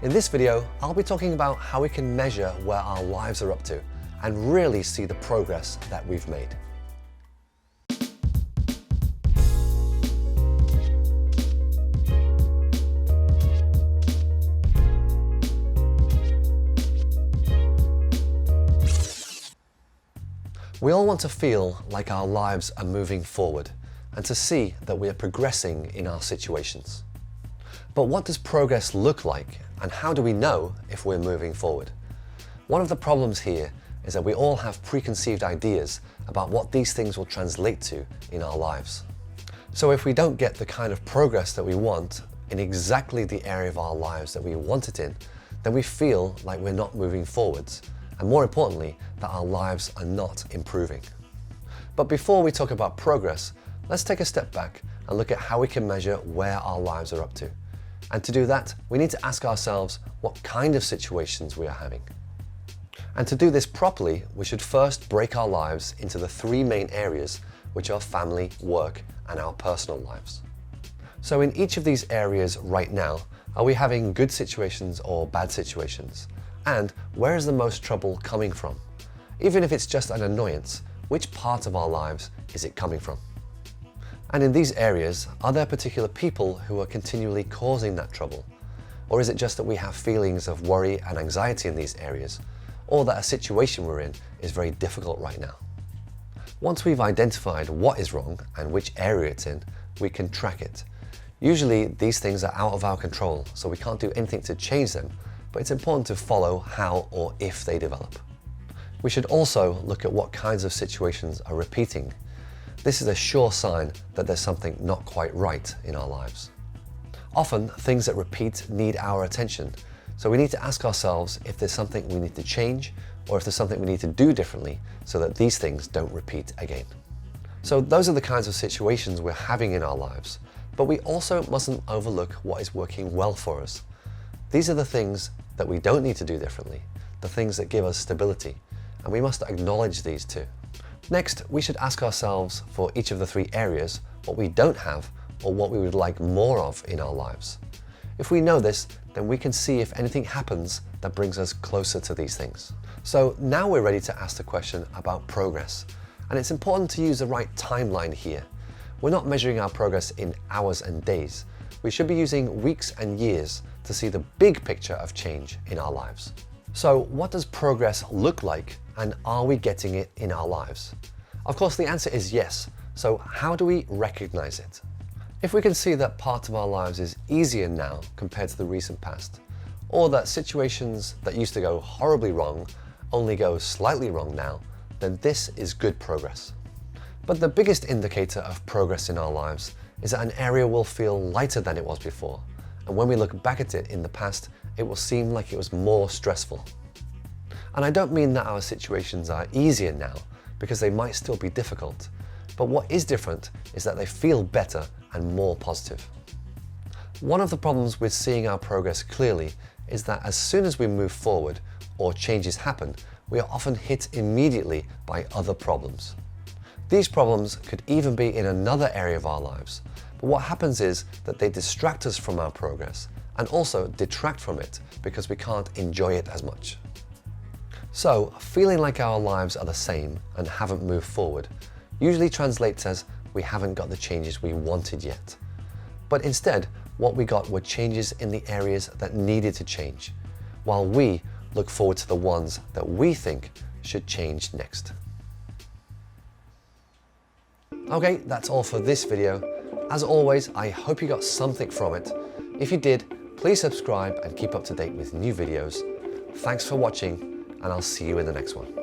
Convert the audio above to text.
In this video, I'll be talking about how we can measure where our lives are up to and really see the progress that we've made. We all want to feel like our lives are moving forward and to see that we are progressing in our situations. But what does progress look like, and how do we know if we're moving forward? One of the problems here is that we all have preconceived ideas about what these things will translate to in our lives. So if we don't get the kind of progress that we want in exactly the area of our lives that we want it in, then we feel like we're not moving forwards, and more importantly, that our lives are not improving. But before we talk about progress, let's take a step back and look at how we can measure where our lives are up to. And to do that, we need to ask ourselves what kind of situations we are having. And to do this properly, we should first break our lives into the three main areas, which are family, work, and our personal lives. So in each of these areas right now, are we having good situations or bad situations? And where is the most trouble coming from? Even if it's just an annoyance, which part of our lives is it coming from? And in these areas, are there particular people who are continually causing that trouble? Or is it just that we have feelings of worry and anxiety in these areas, or that a situation we're in is very difficult right now? Once we've identified what is wrong and which area it's in, we can track it. Usually these things are out of our control, so we can't do anything to change them, but it's important to follow how or if they develop. We should also look at what kinds of situations are repeating. This is a sure sign that there's something not quite right in our lives. Often, things that repeat need our attention, so we need to ask ourselves if there's something we need to change or if there's something we need to do differently so that these things don't repeat again. So those are the kinds of situations we're having in our lives, but we also mustn't overlook what is working well for us. These are the things that we don't need to do differently, the things that give us stability, and we must acknowledge these too. Next, we should ask ourselves for each of the three areas what we don't have or what we would like more of in our lives. If we know this, then we can see if anything happens that brings us closer to these things. So now we're ready to ask the question about progress. And it's important to use the right timeline here. We're not measuring our progress in hours and days. We should be using weeks and years to see the big picture of change in our lives. So what does progress look like, and are we getting it in our lives? Of course, the answer is yes. So how do we recognize it? If we can see that part of our lives is easier now compared to the recent past, or that situations that used to go horribly wrong only go slightly wrong now, then this is good progress. But the biggest indicator of progress in our lives is that an area will feel lighter than it was before, and when we look back at it in the past, it will seem like it was more stressful. And I don't mean that our situations are easier now, because they might still be difficult, but what is different is that they feel better and more positive. One of the problems with seeing our progress clearly is that as soon as we move forward or changes happen, we are often hit immediately by other problems. These problems could even be in another area of our lives, but what happens is that they distract us from our progress and also detract from it because we can't enjoy it as much. So, feeling like our lives are the same and haven't moved forward usually translates as we haven't got the changes we wanted yet. But instead, what we got were changes in the areas that needed to change, while we look forward to the ones that we think should change next. Okay, that's all for this video. As always, I hope you got something from it. If you did, please subscribe and keep up to date with new videos. Thanks for watching, and I'll see you in the next one.